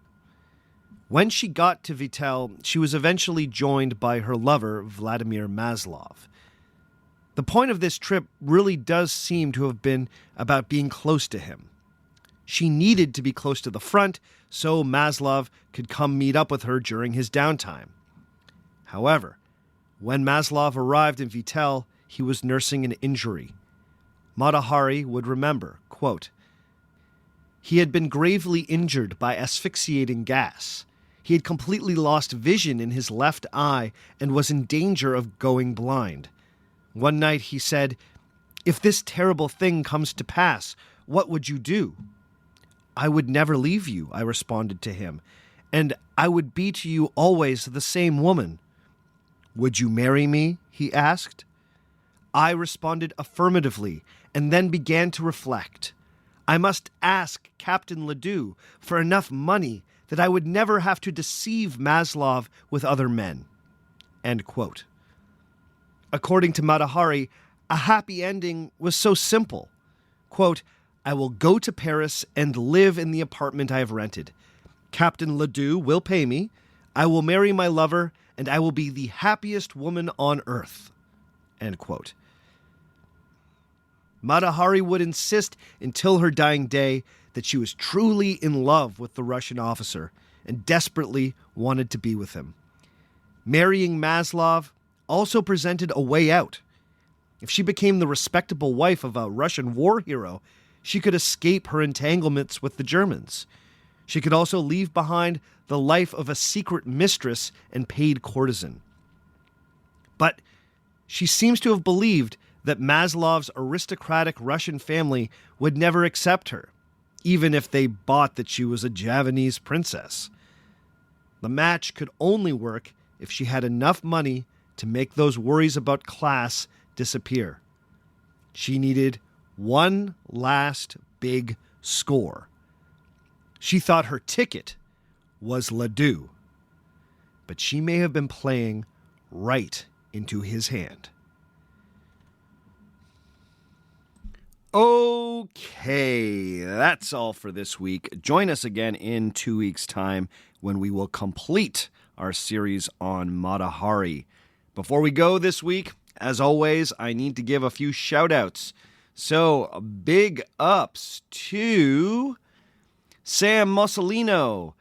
When she got to Vitel, she was eventually joined by her lover, Vladimir Maslov. The point of this trip really does seem to have been about being close to him. She needed to be close to the front so Maslov could come meet up with her during his downtime. However, when Maslov arrived in Vitel, he was nursing an injury. Mata Hari would remember, quote, "He had been gravely injured by asphyxiating gas. He had completely lost vision in his left eye and was in danger of going blind. One night he said, 'If this terrible thing comes to pass, what would you do?' 'I would never leave you,' I responded to him, 'and I would be to you always the same woman.' 'Would you marry me?' he asked. I responded affirmatively and then began to reflect. I must ask Captain Ledoux for enough money that I would never have to deceive Maslov with other men." End quote. According to Mata Hari, a happy ending was so simple. Quote, "I will go to Paris and live in the apartment I have rented. Captain Ledoux will pay me. I will marry my lover, and I will be the happiest woman on earth." End quote. Mata Hari would insist until her dying day that she was truly in love with the Russian officer and desperately wanted to be with him. Marrying Maslov also presented a way out. If she became the respectable wife of a Russian war hero, she could escape her entanglements with the Germans. She could also leave behind the life of a secret mistress and paid courtesan. But she seems to have believed that Maslov's aristocratic Russian family would never accept her, even if they bought that she was a Javanese princess. The match could only work if she had enough money to make those worries about class disappear. She needed one last big score. She thought her ticket was Ledoux, but she may have been playing right into his hand. Okay, that's all for this week. Join us again in 2 weeks' time when we will complete our series on Mata Hari. Before we go this week, as always, I need to give a few shout-outs. So, big ups to Sam Mussolino,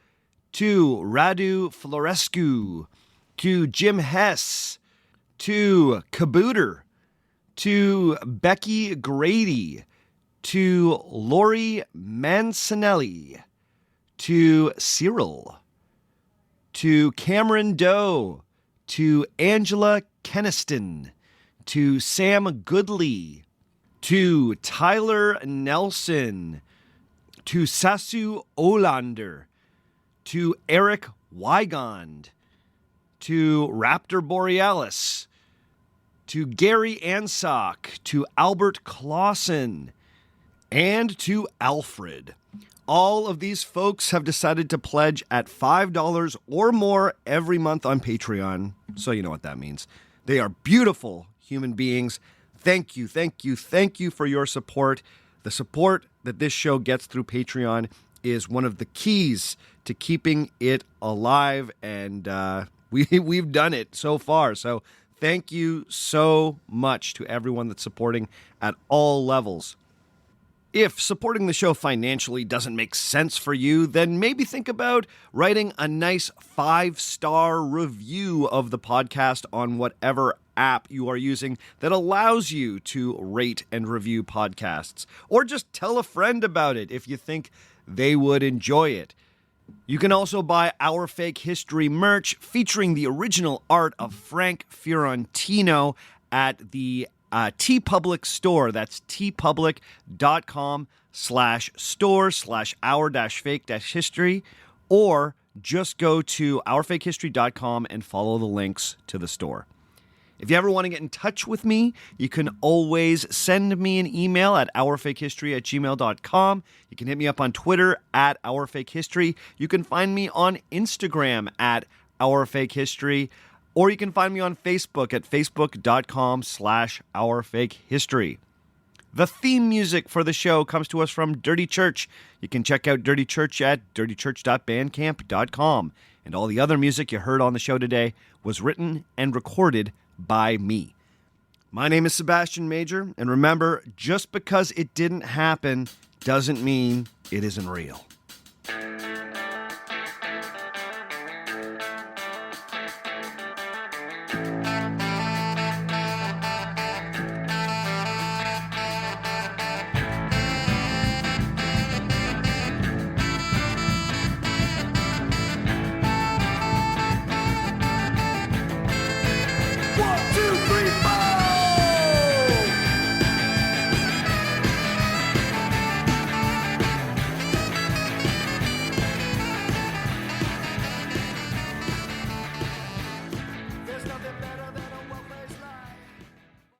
to Radu Florescu, to Jim Hess, to Kabooter, to Becky Grady, to Lori Mancinelli, to Cyril, to Cameron Doe, to Angela Keniston, to Sam Goodley, to Tyler Nelson, to Sasu Olander, to Eric Wygand, to Raptor Borealis, to Gary Ansock, to Albert Clausen, and to Alfred. All of these folks have decided to pledge at $5 or more every month on Patreon, so you know what that means. They are beautiful human beings. Thank you, thank you, thank you for your support. The support that this show gets through Patreon is one of the keys to keeping it alive, and we've done it so far. So thank you so much to everyone that's supporting at all levels. If supporting the show financially doesn't make sense for you, then maybe think about writing a nice 5-star review of the podcast on whatever app you are using that allows you to rate and review podcasts. Or just tell a friend about it if you think they would enjoy it. You can also buy Our Fake History merch featuring the original art of Frank Fiorentino at the TeePublic store. That's teepublic.com/store/our-fake-history, or just go to ourfakehistory.com and follow the links to the store. If you ever want to get in touch with me, you can always send me an email at ourfakehistory@gmail.com. You can hit me up on Twitter at ourfakehistory. You can find me on Instagram at ourfakehistory. Or you can find me on Facebook at facebook.com/OurFakeHistory. The theme music for the show comes to us from Dirty Church. You can check out Dirty Church at dirtychurch.bandcamp.com. And all the other music you heard on the show today was written and recorded by me. My name is Sebastian Major, and remember, just because it didn't happen doesn't mean it isn't real.